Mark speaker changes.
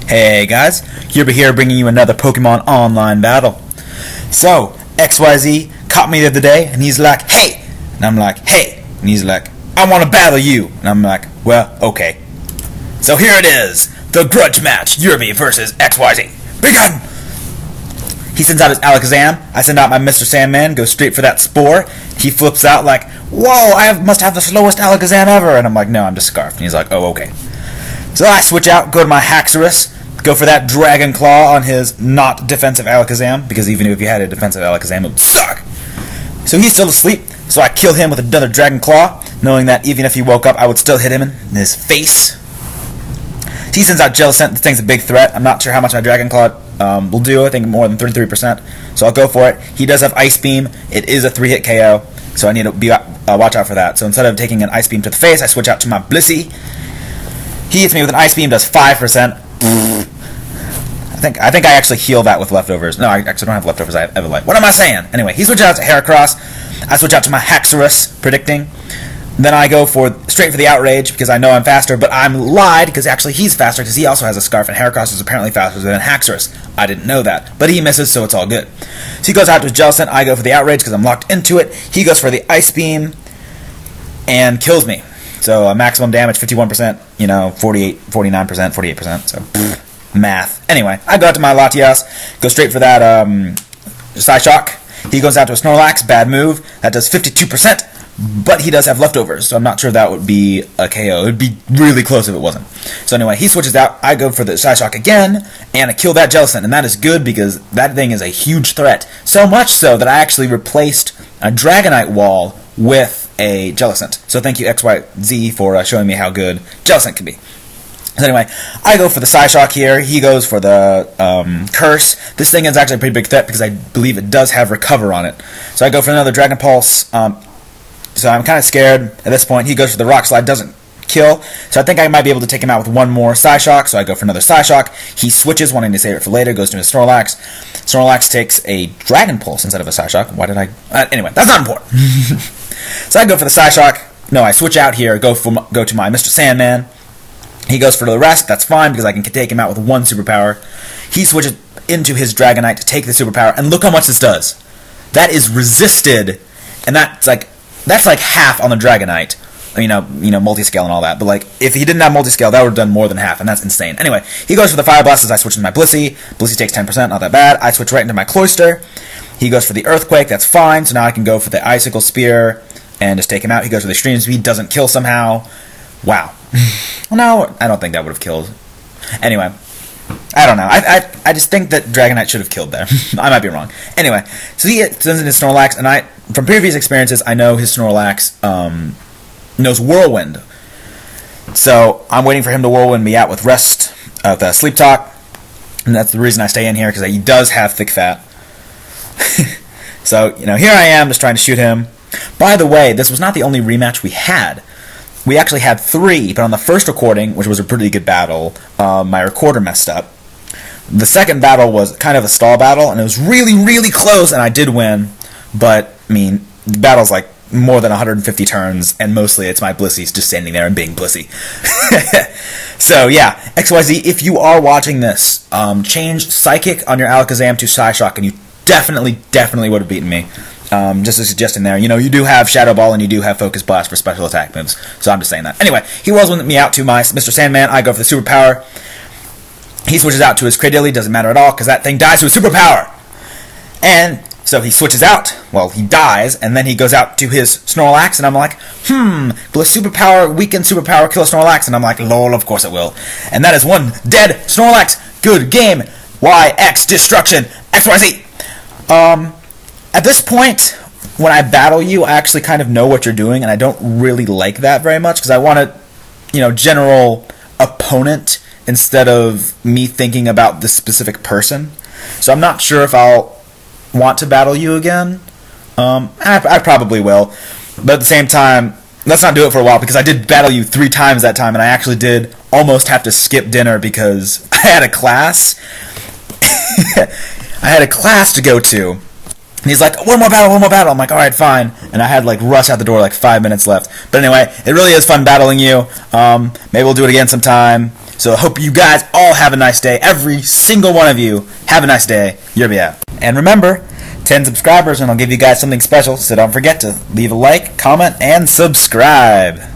Speaker 1: Hey guys, Yirby here bringing you another Pokemon online battle. So, XYZ caught me the other day and he's like, hey! And I'm like, hey! And he's like, I want to battle you! And I'm like, well, okay. So here it is, the grudge match, Yirby versus XYZ. Begin! He sends out his Alakazam, I send out my Mr. Sandman, go straight for that Spore. He flips out like, whoa, must have the slowest Alakazam ever! And I'm like, no, I'm just Scarfed. And he's like, oh, okay. So I switch out, go to my Haxorus, go for that Dragon Claw on his not defensive Alakazam, because even if you had a defensive Alakazam, it would suck. So he's still asleep, so I kill him with another Dragon Claw, knowing that even if he woke up, I would still hit him in his face. He sends out Jellicent. This thing's a big threat. I'm not sure how much my Dragon Claw will do. I think more than 33%, so I'll go for it. He does have Ice Beam. It is a 3-hit KO, so I need to watch out for that. So instead of taking an Ice Beam to the face, I switch out to my Blissey. He hits me with an Ice Beam, does 5%. I think I actually heal that with leftovers. No, I actually don't have leftovers. I have Everlight. What am I saying? Anyway, he switches out to Heracross. I switch out to my Haxorus, predicting. Then I go straight for the Outrage because I know I'm faster, but I'm lied because actually he's faster because he also has a Scarf, and Heracross is apparently faster than Haxorus. I didn't know that, but he misses, so it's all good. So he goes out to his Jellicent. I go for the Outrage because I'm locked into it. He goes for the Ice Beam and kills me. So maximum damage, 51%, 48, 49%, 48%, so math. Anyway, I go out to my Latias, go straight for that Psyshock. He goes out to a Snorlax, bad move. That does 52%, but he does have leftovers, so I'm not sure that would be a KO. It would be really close if it wasn't. So anyway, he switches out. I go for the Psyshock again, and I kill that Jellicent, and that is good because that thing is a huge threat. So much so that I actually replaced a Dragonite wall with a Jellicent. So thank you XYZ for showing me how good Jellicent can be. So anyway, I go for the Psyshock here. He goes for the Curse. This thing is actually a pretty big threat because I believe it does have Recover on it. So I go for another Dragon Pulse. So I'm kind of scared at this point. He goes for the Rock Slide, doesn't kill. So I think I might be able to take him out with one more Psyshock. So I go for another Psyshock. He switches, wanting to save it for later, goes to his Snorlax. Snorlax takes a Dragon Pulse instead of a Psyshock. Why did I... anyway, that's not important. So I go for the Psyshock. No, I switch out here, go to my Mr. Sandman. He goes for the rest. That's fine because I can take him out with one superpower. He switches into his Dragonite to take the superpower, and look how much this does. That is resisted, and that's like half on the Dragonite. Multi-scale and all that. But like, if he didn't have multi-scale, that would have done more than half, and that's insane. Anyway, he goes for the Fire Blast as I switch into my Blissey. Blissey takes 10%, not that bad. I switch right into my Cloyster. He goes for the Earthquake, that's fine. So now I can go for the Icicle Spear and just take him out. He goes for the Extreme Speed, doesn't kill somehow. Wow. Well, no, I don't think that would have killed. Anyway, I don't know. I just think that Dragonite should have killed there. I might be wrong. Anyway, so he sends in his Snorlax, and from previous experiences, I know his Snorlax knows Whirlwind. So I'm waiting for him to Whirlwind me out with rest of the Sleep Talk, and that's the reason I stay in here, because he does have thick fat. So, here I am just trying to shoot him. By the way, this was not the only rematch we had. We actually had 3, but on the first recording, which was a pretty good battle, my recorder messed up. The second battle was kind of a stall battle, and it was really, really close, and I did win. But, the battle's like more than 150 turns, and mostly it's my Blissey's just standing there and being Blissey. So, yeah, XYZ, if you are watching this, change Psychic on your Alakazam to Psyshock, and you definitely would have beaten me. Just a suggestion there. You do have Shadow Ball and you do have Focus Blast for special attack moves. So I'm just saying that. Anyway, he rolls me out to my Mr. Sandman. I go for the Superpower. He switches out to his Cradily. Doesn't matter at all because that thing dies to his Superpower. And so he switches out. Well, he dies. And then he goes out to his Snorlax. And I'm like, will a Superpower weaken Superpower kill a Snorlax? And I'm like, lol, of course it will. And that is one dead Snorlax. Good game. YXDestructionXYZ. At this point, when I battle you, I actually kind of know what you're doing, and I don't really like that very much, because I want a, general opponent instead of me thinking about this specific person. So I'm not sure if I'll want to battle you again. I probably will, but at the same time, let's not do it for a while, because I did battle you 3 times that time, and I actually did almost have to skip dinner because I had a class. I had a class to go to. And he's like, one more battle. I'm like, alright, fine. And I had, rush out the door, 5 minutes left. But anyway, it really is fun battling you. Maybe we'll do it again sometime. So I hope you guys all have a nice day. Every single one of you, have a nice day. Yirby out. And remember, 10 subscribers and I'll give you guys something special, so don't forget to leave a like, comment, and subscribe.